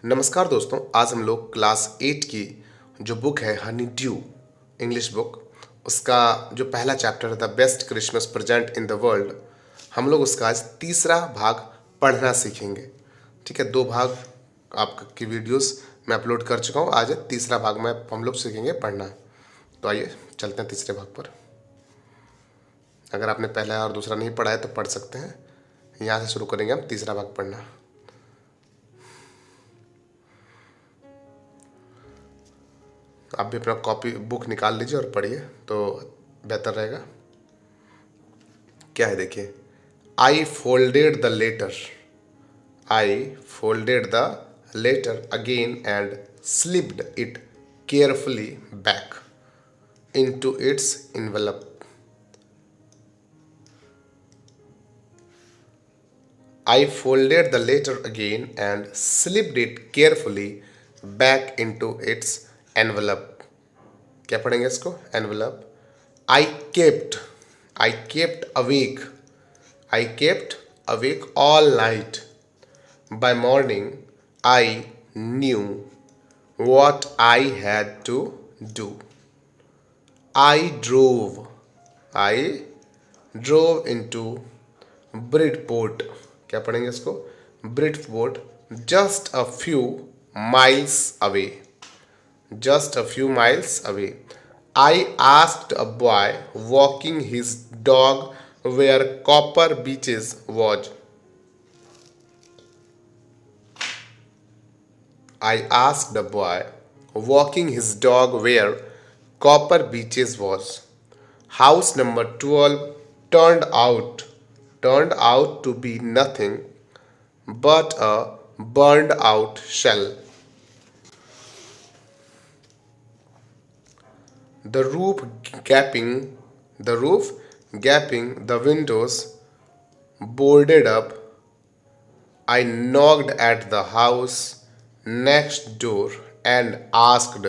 नमस्कार दोस्तों, आज हम लोग क्लास 8 की जो बुक है हनी ड्यू इंग्लिश बुक, उसका जो पहला चैप्टर है the best Christmas present in the world, हम लोग उसका आज तीसरा भाग पढ़ना सीखेंगे। ठीक है, दो भाग आपकी वीडियोस मैं अपलोड कर चुका हूँ, आज तीसरा भाग में हम लोग सीखेंगे पढ़ना। तो आइए चलते हैं तीसरे भाग पर। अगर आपने पहला और दूसरा नहीं पढ़ा है तो पढ़ सकते हैं। यहाँ से शुरू करेंगे हम तीसरा भाग पढ़ना। आप भी अपना कॉपी बुक निकाल लीजिए और पढ़िए तो बेहतर रहेगा। क्या है देखिए, I folded the letter, I folded the letter again and slipped it carefully back into its envelope. I folded the letter again and slipped it carefully back into its envelope. क्या पढ़ेंगे इसको? Envelope. I kept awake. I kept awake all night. By morning, I knew what I had to do. I drove into Bridgeport. क्या पढ़ेंगे इसको? Bridgeport, just a few miles away. Just a few miles away. I asked a boy walking his dog where Copper Beaches was. I asked a boy walking his dog where Copper Beaches was. House number 12 turned out to be nothing but a burned out shell. The roof gaping, the windows boarded up. I knocked at the house next door and asked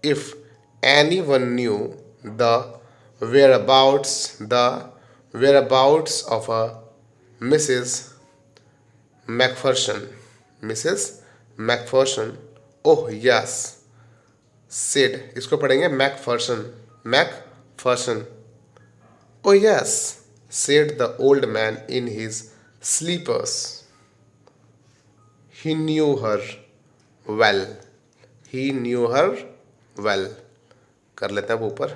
if anyone knew the whereabouts of a Mrs. McPherson. Mrs. McPherson. Oh yes, said. इसको पढ़ेंगे Macpherson. Macpherson. Oh yes, said the old man in his sleepers. He knew her well. He knew her well. कर लेते हैं अब ऊपर.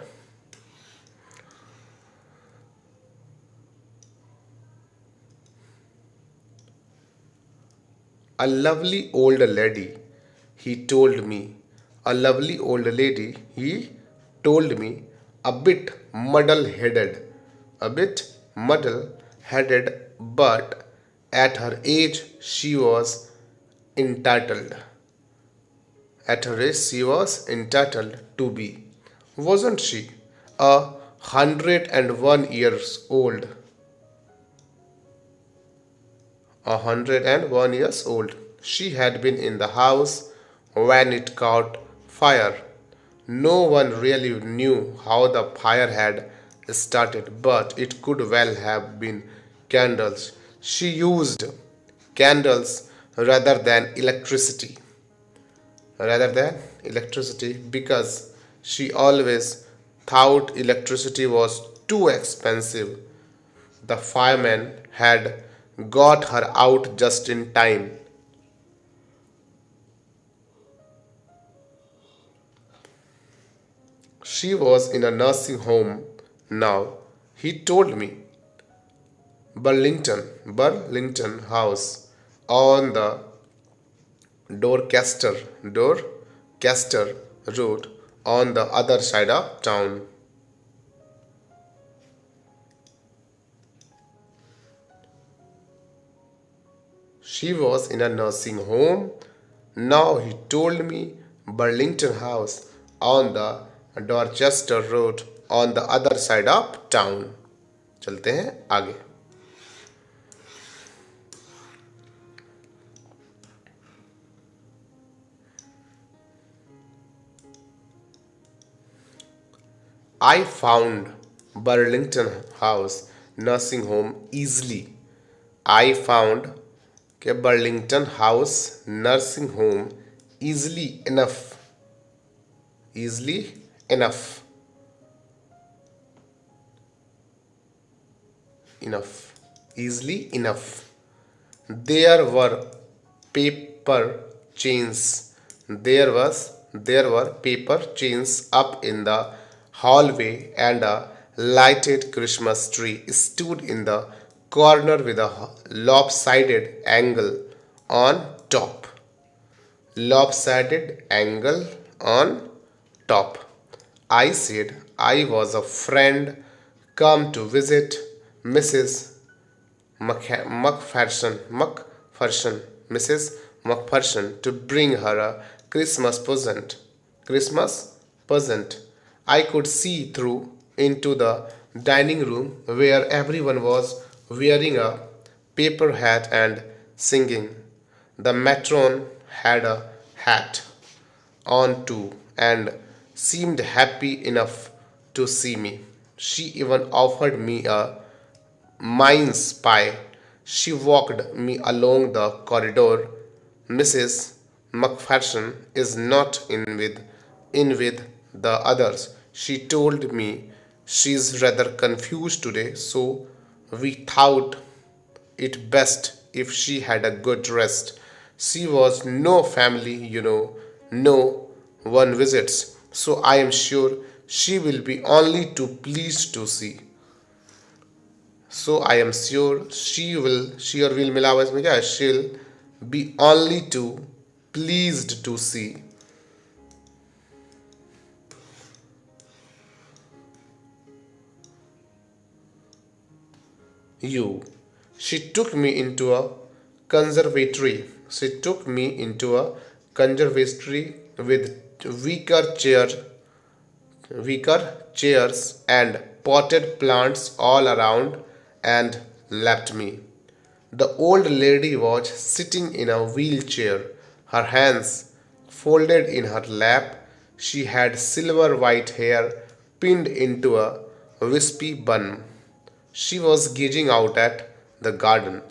A lovely old lady, he told me. A lovely old lady, he told me, a bit muddle-headed, but at her age she was entitled. At her age she was entitled to be, wasn't she? 101 years old. 101 years old. She had been in the house when it caught fire. No one really knew how the fire had started, but it could well have been candles. She used candles rather than electricity. Because she always thought electricity was too expensive. The fireman had got her out just in time. She was in a nursing home now, he told me. Burlington House on the Dorchester Road on the other side of town. She was in a nursing home. Now he told me. Burlington House on the Dorchester Road on the other side of town. चलते हैं आगे. I found Burlington House nursing home easily. I found Okay, Burlington House Nursing Home, easily enough, easily enough, enough, easily enough. There were paper chains. There were paper chains up in the hallway, and a lighted Christmas tree stood in the corner with a lopsided angle on top. Lopsided angle on top. I said I was a friend come to visit Mrs. Mrs. McPherson to bring her a Christmas present. Christmas present. I could see through into the dining room where everyone was wearing a paper hat and singing. The matron had a hat on too and seemed happy enough to see me. She even offered me a mince pie. She walked me along the corridor. Mrs. McPherson is not in with the others. She told me she's rather confused today, so we thought it best if she had a good rest. She was no family, no one visits, so I am sure she will be only too pleased to see. So I am sure she or will मिला हुआ इसमें क्या है she'll be only too pleased to see you. She took me into a conservatory. She took me into a conservatory with weaker chair, weaker chairs and potted plants all around and left me. The old lady was sitting in a wheelchair, her hands folded in her lap. She had silver white hair pinned into a wispy bun. She was gazing out at the garden.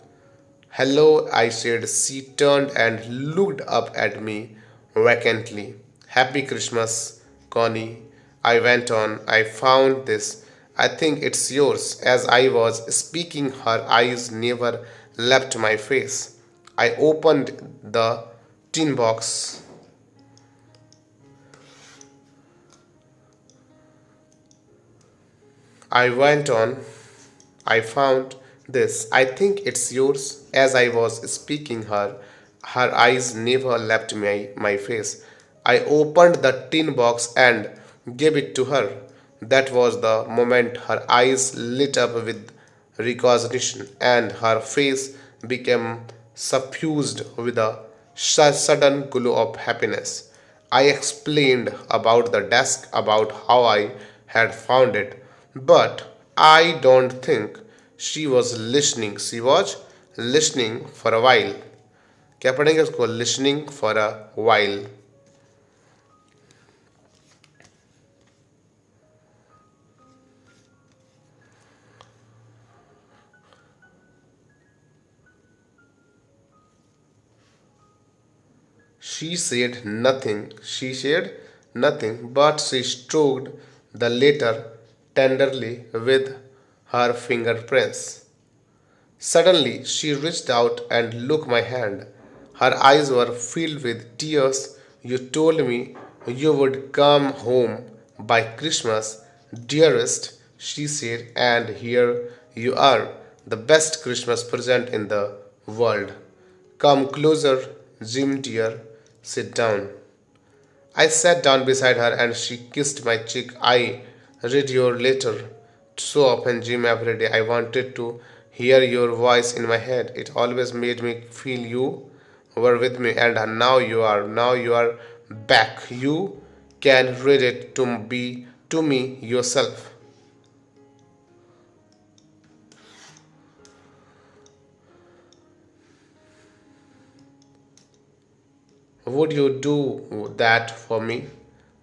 Hello, I said. She turned and looked up at me vacantly. Happy Christmas, Connie. I went on. I found this. I think it's yours. As I was speaking, her eyes never left my face. I opened the tin box. I went on. I found this. I think it's yours. As I was speaking, her eyes never left my face. I opened the tin box and gave it to her. That was the moment her eyes lit up with recognition and her face became suffused with a sudden glow of happiness. I explained about the desk, about how I had found it, but I don't think she was listening. She was listening for a while. क्या पढ़ेंगे उसको listening for a while. She said nothing. She said nothing, but she stroked the letter tenderly with her fingerprints. Suddenly, she reached out and took my hand. Her eyes were filled with tears. You told me you would come home by Christmas, dearest, she said, and here you are, the best Christmas present in the world. Come closer, Jim dear, sit down. I sat down beside her and she kissed my cheek. I read your letter so often, Jim, every day. I wanted to hear your voice in my head. It always made me feel you were with me, and now you are back. You can read it to me yourself. Would you do that for me,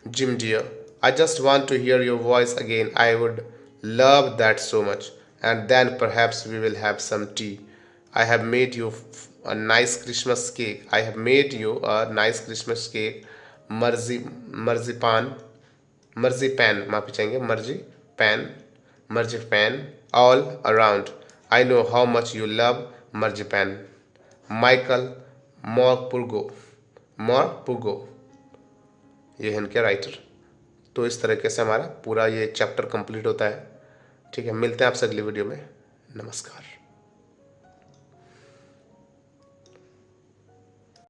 Jim dear? I just want to hear your voice again. I would love that so much. And then perhaps we will have some tea. I have made you a nice Christmas cake, I have made you a nice Christmas cake, मर्जी pan, माफी चाहेंगे, मर्जी pan all around, I know how much you love मर्जी pan, Michael मॉरपुगो, ये है इनके writer. तो इस तरीके से हमारा पूरा ये चैप्टर कंप्लीट होता है। ठीक है, मिलते हैं आपसे अगली वीडियो में। नमस्कार।